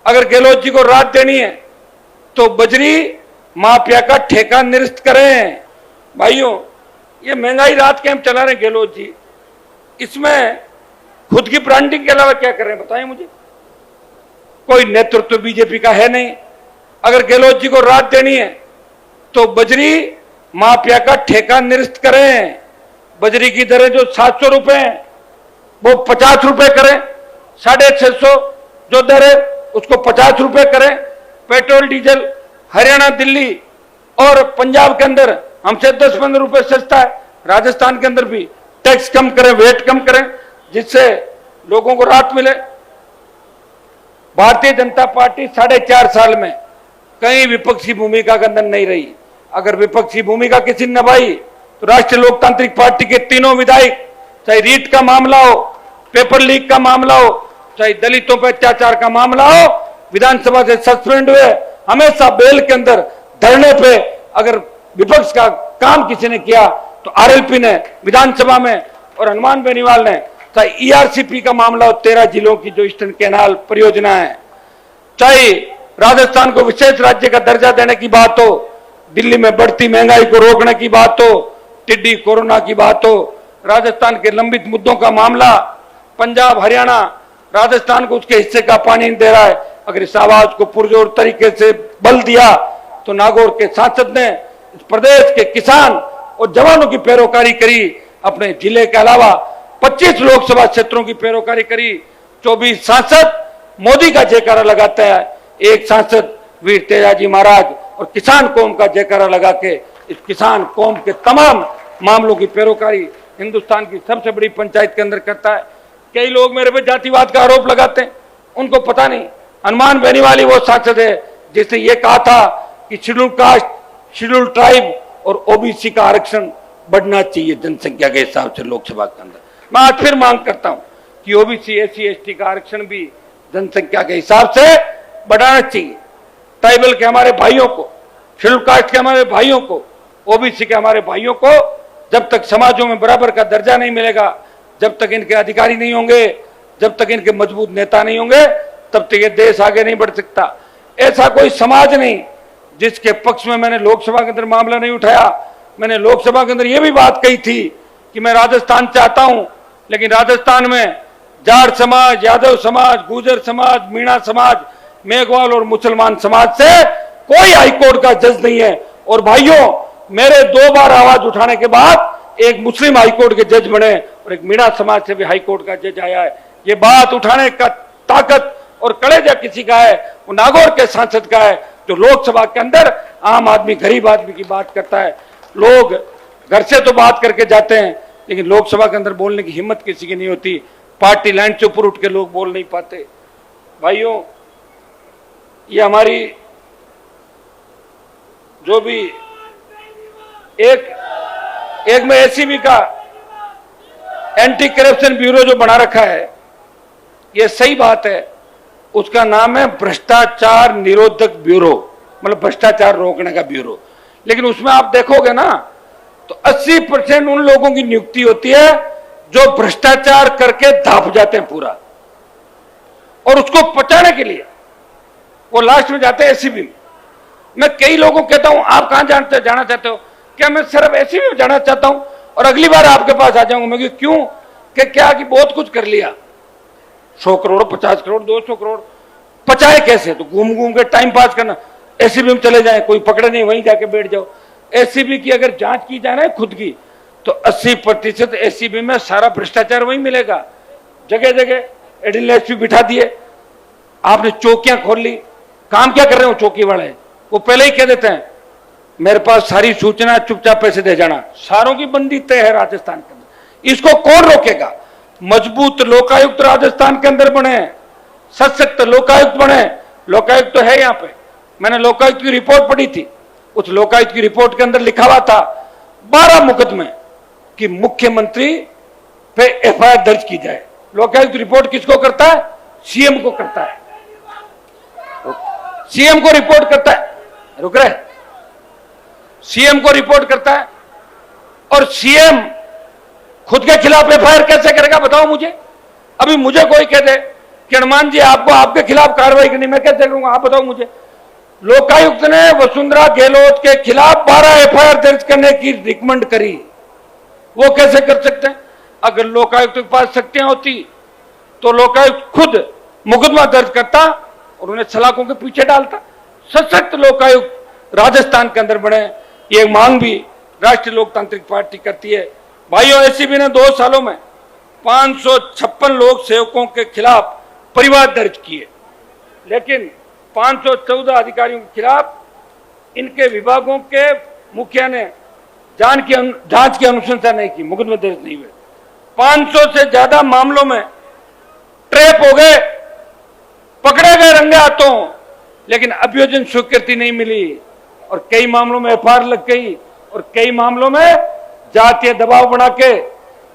अगर गहलोत जी को राहत देनी है तो बजरी माफिया का ठेका निरस्त करें। भाइयों, ये महंगाई राहत कैंप चला रहे गहलोत जी, इसमें खुद की ब्रांडिंग के अलावा क्या कर रहे हैं बताएं मुझे। कोई नेतृत्व बीजेपी का है नहीं। अगर गहलोत जी को राहत देनी है तो बजरी माफिया का ठेका निरस्त करें। बजरी की दरें जो 700 रुपए हैं वो 50 रुपए करें, 650 जो दर है उसको 50 रुपए करें। पेट्रोल डीजल हरियाणा, दिल्ली और पंजाब के अंदर हमसे 10-15 रुपए सस्ता है, राजस्थान के अंदर भी टैक्स कम करें, वेट कम करें, जिससे लोगों को राहत मिले। भारतीय जनता पार्टी 4.5 साल में कहीं विपक्षी भूमिका के अंदर नहीं रही। अगर विपक्षी भूमिका किसी ने निभाई तो राष्ट्रीय लोकतांत्रिक पार्टी के तीनों विधायक, चाहे रीट का मामला हो, पेपर लीक का मामला हो, चाहे दलितों पर अत्याचार का मामला हो, विधानसभा से सस्पेंड हुए, हमेशा बेल के अंदर धरने पे। अगर विपक्ष का काम किसी ने किया तो आरएलपी ने विधानसभा में, और हनुमान बेनीवाल ने, चाहे ईआरसीपी का मामला हो, 13 जिलों की जो ईस्टर्न कैनाल परियोजना है, चाहे राजस्थान को विशेष राज्य का दर्जा देने की बात हो, दिल्ली में बढ़ती महंगाई को रोकने की बात हो, टिड्डी कोरोना की बात हो, राजस्थान के लंबित मुद्दों का मामला, पंजाब हरियाणा राजस्थान को उसके हिस्से का पानी नहीं दे रहा है। अगर इस आवाज को पुरजोर तरीके से बल दिया तो नागौर के सांसद ने इस प्रदेश के किसान और जवानों की पैरोकारी करी, अपने जिले के अलावा 25 लोकसभा क्षेत्रों की पैरोकारी करी। 24 सांसद मोदी का जयकारा लगाते हैं, एक सांसद वीर तेजाजी महाराज और किसान कौम का जयकारा लगा के इस किसान कौम के तमाम मामलों की पैरोकारी हिंदुस्तान की सबसे बड़ी पंचायत के अंदर करता है। कई लोग मेरे पे जातिवाद का आरोप लगाते हैं, उनको पता नहीं हनुमान बेनीवाल वो सांसद है जिसने ये कहा था कि शेड्यूल कास्ट, शेड्यूल ट्राइब और ओबीसी का आरक्षण बढ़ना चाहिए जनसंख्या के हिसाब से लोकसभा के अंदर। मैं आज फिर मांग करता हूं कि ओबीसी, एससी, एसटी का आरक्षण भी जनसंख्या के हिसाब से बढ़ाना चाहिए। ट्राइबल के हमारे भाइयों को, शेड्यूल कास्ट के हमारे भाइयों को, ओबीसी के हमारे भाइयों को जब तक समाजों में बराबर का दर्जा नहीं मिलेगा, जब तक इनके अधिकारी नहीं होंगे, जब तक इनके मजबूत नेता नहीं होंगे, तब तक ये देश आगे नहीं बढ़ सकता। ऐसा कोई समाज नहीं जिसके पक्ष में मैंने लोकसभा के अंदर मामला नहीं उठाया। मैंने लोकसभा के अंदर यह भी बात कही थी कि मैं राजस्थान चाहता हूं, लेकिन राजस्थान में जाट समाज, यादव समाज, गुर्जर समाज, मीणा समाज, मेघवाल और मुसलमान समाज से कोई हाईकोर्ट का जज नहीं है। और भाइयों, मेरे 2 बार आवाज उठाने के बाद एक मुस्लिम हाईकोर्ट के जज बने और एक मीणा समाज से भी हाईकोर्ट का जज आया है। ये बात उठाने का ताकत और कलेजा किसी का है, वो नागौर के सांसद का है, जो लोकसभा के अंदर आम आदमी, गरीब आदमी की बात करता है। लोग घर से तो बात करके जाते हैं, लेकिन लोकसभा के अंदर बोलने की हिम्मत किसी की नहीं होती। पार्टी लाइन से ऊपर उठ के लोग बोल नहीं पाते। भाइयों, ये हमारी जो भी एक में एसीबी का एंटी करप्शन ब्यूरो जो बना रखा है, ये सही बात है, उसका नाम है भ्रष्टाचार निरोधक ब्यूरो, मतलब भ्रष्टाचार रोकने का ब्यूरो। लेकिन उसमें आप देखोगे ना तो 80% उन लोगों की नियुक्ति होती है जो भ्रष्टाचार करके धाप जाते हैं पूरा, और उसको पचाने के लिए वो लास्ट में जाते हैं एसीबी में। मैं कई लोगों को कहता हूं, आप कहां जाना चाहते हो? क्या मैं सिर्फ एसीबी में जाना चाहता हूं और अगली बार आपके पास आ जाऊंगा। मैं क्यों? कि क्या कि बहुत कुछ कर लिया, 100 करोड़, 50 करोड़, 200 करोड़ पचाए कैसे? तो घूम घूम के टाइम पास करना। एसीबी में चले जाए, कोई पकड़े नहीं, वहीं जाके बैठ जाओ। एसीबी की अगर जांच की जाए ना खुद की, तो 80% एसीबी में सारा भ्रष्टाचार वहीं मिलेगा। जगह जगह एडिशनल एसपी बिठा दिए, आपने चौकियां खोल ली। काम क्या कर रहे हो चौकी वाले? वो पहले ही कह देते हैं मेरे पास सारी सूचना, चुपचाप पैसे दे जाना। सारों की बंदी तय है राजस्थान के अंदर। इसको कौन रोकेगा? मजबूत लोकायुक्त राजस्थान के अंदर बने, सशक्त लोकायुक्त बने। लोकायुक्त तो है यहां पे, मैंने लोकायुक्त की रिपोर्ट पढ़ी थी। उस लोकायुक्त की रिपोर्ट के अंदर लिखा हुआ था 12 मुकदमे कि मुख्यमंत्री पे एफआईआर दर्ज की जाए। लोकायुक्त रिपोर्ट किसको करता है? सीएम को करता है। सीएम को रिपोर्ट करता है, रुक रहे, सीएम को रिपोर्ट करता है। और सीएम खुद के खिलाफ एफआईआर कैसे करेगा बताओ मुझे? अभी मुझे कोई कह दे कि हनुमान जी आपको आपके खिलाफ कार्रवाई करनी, मैं कैसे करूंगा? आप बताओ मुझे। लोकायुक्त ने वसुंधरा गहलोत के खिलाफ 12 एफआईआर दर्ज करने की रिकमेंड करी, वो कैसे कर सकते हैं? अगर लोकायुक्त के पास शक्तियां होती तो लोकायुक्त खुद मुकदमा दर्ज करता और उन्हें सलाखों के पीछे डालता। सशक्त लोकायुक्त राजस्थान के अंदर बने, ये मांग भी राष्ट्रीय लोकतांत्रिक पार्टी करती है। भाइयों, एसीबी ने 2 सालों में 556 लोक सेवकों के खिलाफ परिवाद दर्ज किए, लेकिन 514 अधिकारियों के खिलाफ इनके विभागों के मुखिया ने जांच की अनुशंसा नहीं की, मुकदमे दर्ज नहीं हुए। 500 से ज्यादा मामलों में ट्रैप हो गए, पकड़े गए रंगे हाथों, लेकिन अभियोजन स्वीकृति नहीं मिली और कई मामलों में एफआईआर लग गई और कई मामलों में जातीय दबाव बना के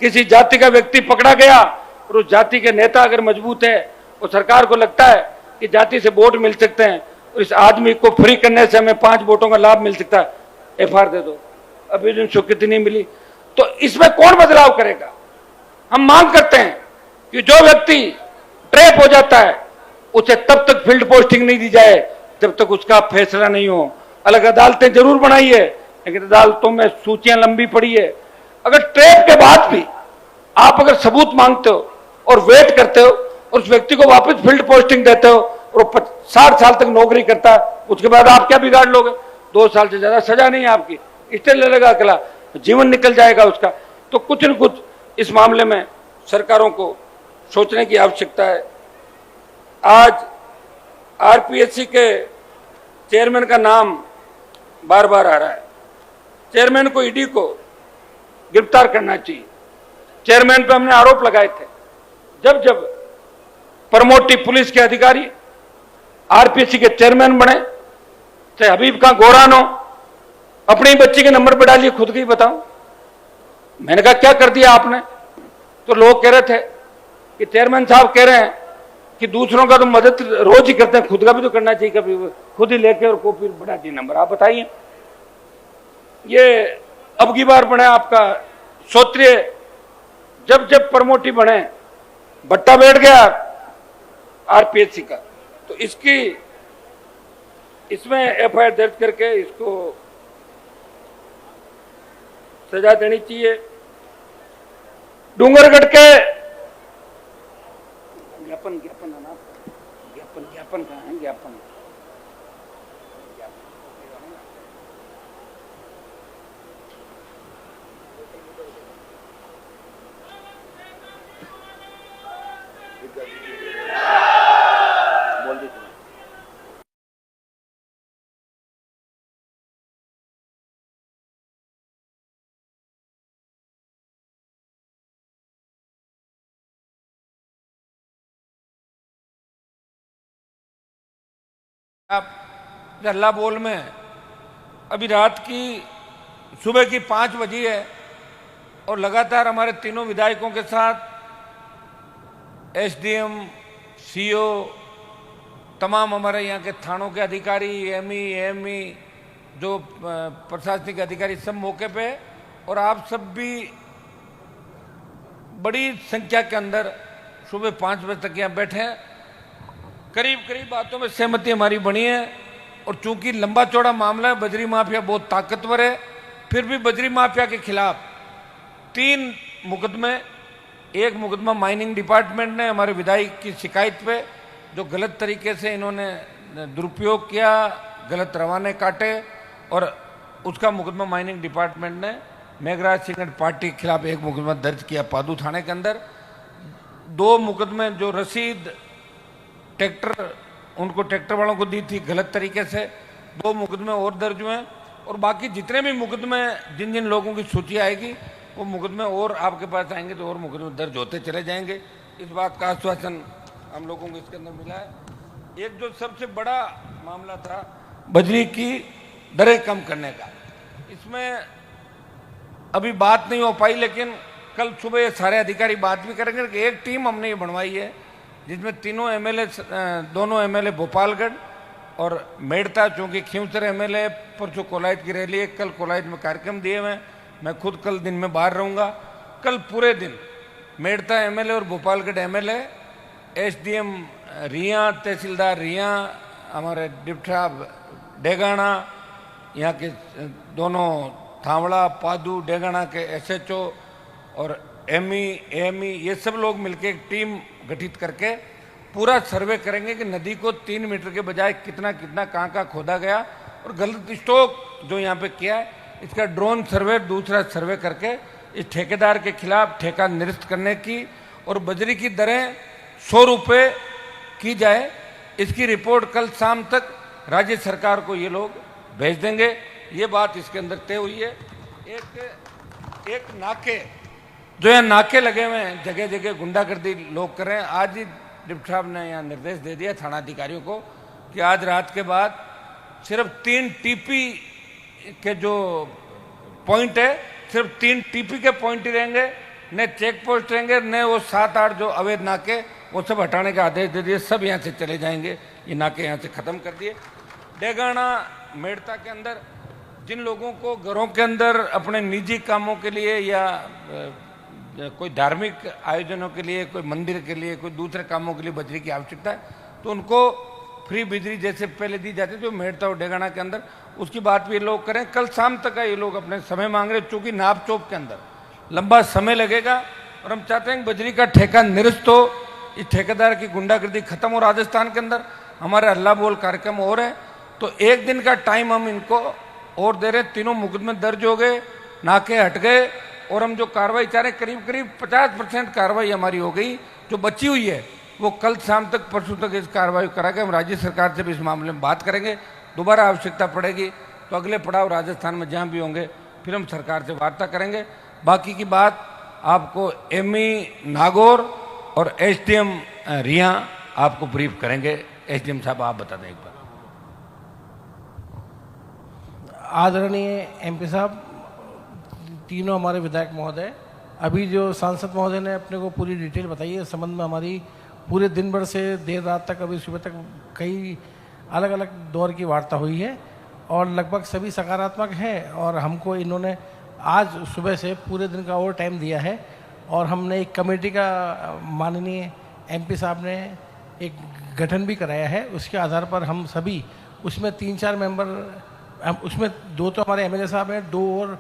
किसी जाति का व्यक्ति पकड़ा गया और उस जाति के नेता अगर मजबूत है और सरकार को लगता है कि जाति से वोट मिल सकते हैं और इस आदमी को फ्री करने से हमें 5 वोटों का लाभ मिल सकता है, एफआईआर दे दो। अभियोजन स्वीकृति नहीं मिली तो इसमें कौन बदलाव करेगा? हम मांग करते हैं कि जो व्यक्ति ट्रैप हो जाता है उसे तब तक फील्ड पोस्टिंग नहीं दी जाए जब तक उसका फैसला नहीं हो। अलग अदालतें जरूर बनाई है, लेकिन अदालतों में सूचियां लंबी पड़ी है। अगर ट्रैप के बाद भी आप अगर सबूत मांगते हो और वेट करते हो और उस व्यक्ति को वापस फील्ड पोस्टिंग देते हो और 60 साल तक नौकरी करता है, उसके बाद आप क्या बिगाड़ लोगे? 2 साल से ज्यादा सजा नहीं है आपकी, स्टे ले लेगा अकेला, जीवन निकल जाएगा उसका। तो कुछ न कुछ इस मामले में सरकारों को सोचने की आवश्यकता है। आज आरपीएससी के चेयरमैन का नाम बार बार आ रहा है। चेयरमैन को, ईडी को गिरफ्तार करना चाहिए। चेयरमैन पे हमने आरोप लगाए थे, जब जब प्रमोटिव पुलिस के अधिकारी आरपीएससी के चेयरमैन बने, चाहे हबीब खां गोरान हो, अपनी बच्ची के नंबर पर डालिए, खुद की बताओ। मैंने कहा क्या कर दिया आपने? तो लोग कह रहे थे कि चेयरमैन साहब कह रहे हैं कि दूसरों का तो मदद रोज ही करते हैं, खुद का भी तो करना चाहिए, कभी खुद ही लेके और कॉपी बढ़ा दिए नंबर। आप बताइए, ये अब की बार बने आपका श्रोत्रिय, जब जब प्रमोटी बने बट्टा बैठ गया आरपीएससी का, तो इसमें एफआईआर दर्ज करके इसको सजा देनी चाहिए। डूंगरगढ़ के ज्ञापन कहाँ है? ज्ञापन बोल दीजिए। आप हल्ला बोल में अभी रात की सुबह की 5 बजी है और लगातार हमारे तीनों विधायकों के साथ एसडीएम, सीओ, तमाम हमारे यहाँ के थानों के अधिकारी, एमई, जो प्रशासनिक अधिकारी सब मौके पे, और आप सब भी बड़ी संख्या के अंदर सुबह 5 बजे तक यहाँ बैठे हैं। करीब करीब बातों में सहमति हमारी बनी है और चूंकि लंबा चौड़ा मामला है, बजरी माफिया बहुत ताकतवर है, फिर भी बजरी माफिया के खिलाफ 3 मुकदमे, एक मुकदमा माइनिंग डिपार्टमेंट ने हमारे विधायक की शिकायत पे, जो गलत तरीके से इन्होंने दुरुपयोग किया, गलत रवाने काटे, और उसका मुकदमा माइनिंग डिपार्टमेंट ने मेघराज सिंह पार्टी के खिलाफ एक मुकदमा दर्ज किया पादू थाने के अंदर। 2 मुकदमे जो रसीद ट्रैक्टर, उनको ट्रैक्टर वालों को दी थी गलत तरीके से, 2 मुकदमे और दर्ज हुए हैं और बाकी जितने भी मुकदमे, जिन जिन लोगों की सूची आएगी वो मुकदमे और आपके पास आएंगे तो और मुकदमे दर्ज होते चले जाएंगे। इस बात का आश्वासन हम लोगों को इसके अंदर मिला है। एक जो सबसे बड़ा मामला था बजरी की दरें कम करने का, इसमें अभी बात नहीं हो पाई, लेकिन कल सुबह ये सारे अधिकारी बात भी करेंगे कि एक टीम हमने ये बनवाई है जिसमें तीनों एमएलए, दोनों एमएलए भोपालगढ़ और मेड़ता, चूँकि खींवसर एमएलए परसों कोलाइट की रैली है, कल कोलाइट में कार्यक्रम दिए हुए हैं, मैं खुद कल दिन में बाहर रहूँगा। कल पूरे दिन मेड़ता एमएलए और भोपालगढ़ एमएलए एसडीएम रिया, तहसीलदार रिया, हमारे डिप्टी साहब डेगाना, यहाँ के दोनों थावड़ा, पादू, डेगाना के एसएचओ और एमई ये सब लोग मिलकर एक टीम गठित करके पूरा सर्वे करेंगे कि नदी को 3 मीटर के बजाय कितना कितना कहाँ खोदा गया और गलत स्टॉक जो यहाँ पे किया है इसका ड्रोन सर्वे दूसरा सर्वे करके इस ठेकेदार के खिलाफ ठेका निरस्त करने की और बजरी की दरें 100 रुपये की जाए, इसकी रिपोर्ट कल शाम तक राज्य सरकार को ये लोग भेज देंगे। ये बात इसके अंदर तय हुई है। एक नाके जो यहाँ नाके लगे हुए हैं, जगह जगह गुंडागर्दी लोग कर रहे हैं। आज ही डिप्टी साहब ने यहाँ निर्देश दे दिया थाना अधिकारियों को कि आज रात के बाद सिर्फ 3 टीपी के जो पॉइंट है, सिर्फ 3 टीपी के पॉइंट ही रहेंगे, न चेक पोस्ट रहेंगे, न वो 7-8 जो अवैध नाके वो सब हटाने का आदेश दे दिए। सब यहाँ से चले जाएंगे, ये नाके यहाँ से खत्म कर दिए। डेगाना मेड़ता के अंदर जिन लोगों को घरों के अंदर अपने निजी कामों के लिए या कोई धार्मिक आयोजनों के लिए, कोई मंदिर के लिए, कोई दूसरे कामों के लिए बजरी की आवश्यकता है तो उनको फ्री बिजली जैसे पहले दी जाती जो मेड़ता और डेगाना के अंदर, उसकी बात भी ये लोग करें। कल शाम तक का ये लोग अपने समय मांग रहे, चूंकि नाप चोप के अंदर लंबा समय लगेगा और हम चाहते हैं कि बजरी का ठेका निरस्त हो, इस ठेकेदार की गुंडागर्दी खत्म हो। राजस्थान के अंदर हमारे अल्लाह बोल कार्यक्रम हो रहे हैं तो 1 दिन का टाइम हम इनको और दे रहे। तीनों मुकदमे दर्ज हो गए, नाके हट गए और हम जो कार्रवाई चाह रहे करीब करीब 50% कार्रवाई हमारी हो गई। जो बची हुई है वो कल शाम तक परसों तक इस कार्रवाई करा के हम राज्य सरकार से भी इस मामले में बात करेंगे। दोबारा आवश्यकता पड़ेगी तो अगले पड़ाव राजस्थान में जहाँ भी होंगे फिर हम सरकार से वार्ता करेंगे। बाकी की बात आपको एमई नागौर और एसडीएम रिया आपको ब्रीफ करेंगे। एसडीएम साहब आप बता दें एक बार। आदरणीय एमपी साहब, तीनों हमारे विधायक महोदय, अभी जो सांसद महोदय ने अपने को पूरी डिटेल बताई है, इस संबंध में हमारी पूरे दिन भर से देर रात तक, अभी सुबह तक कई अलग अलग दौर की वार्ता हुई है और लगभग सभी सकारात्मक है। और हमको इन्होंने आज सुबह से पूरे दिन का और टाइम दिया है और हमने एक कमेटी का माननीय एमपी साहब ने एक गठन भी कराया है। उसके आधार पर हम सभी उसमें 3-4 मेंबर, उसमें 2 तो हमारे एमएलए साहब हैं, 2 और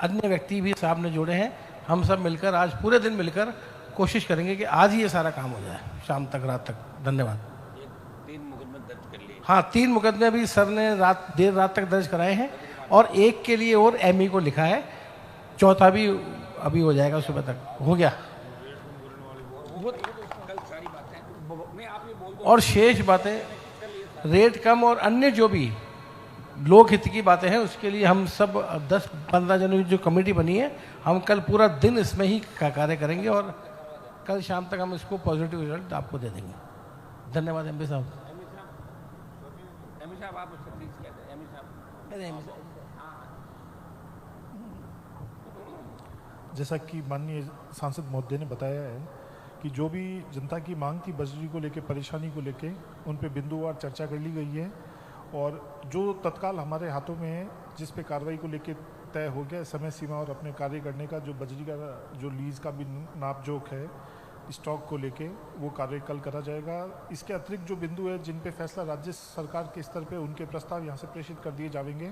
अन्य व्यक्ति भी साहब ने जोड़े हैं। हम सब मिलकर आज पूरे दिन मिलकर कोशिश करेंगे कि आज ही ये सारा काम हो जाए, शाम तक, रात तक। धन्यवाद। 3 मुकदमे दर्ज कर लिए। हाँ, 3 मुकदमे भी सर ने देर रात तक दर्ज कराए हैं और एक के लिए और एमई को लिखा है, चौथा भी अभी हो जाएगा, सुबह तक हो गया। और शेष बातें, रेट कम और अन्य जो भी लोक हित की बातें हैं उसके लिए हम सब 10-15 जनों की जो कमेटी बनी है, हम कल पूरा दिन इसमें ही कार्य करेंगे और कल शाम तक हम इसको पॉजिटिव रिजल्ट आपको दे देंगे। धन्यवाद एमपी साहब। जैसा कि माननीय सांसद महोदय ने बताया है कि जो भी जनता की मांग थी बजरी को लेके, परेशानी को लेके, उन पे बिंदुवार चर्चा कर ली गई है और जो तत्काल हमारे हाथों में है, जिस पे कार्रवाई को लेके तय हो गया समय सीमा और अपने कार्य करने का, जो बजरी का जो लीज का भी नाप जोख है स्टॉक को लेके, वो कार्य कल करा जाएगा। इसके अतिरिक्त जो बिंदु है जिन पे फैसला राज्य सरकार के स्तर पे, उनके प्रस्ताव यहाँ से प्रेषित कर दिए जाएंगे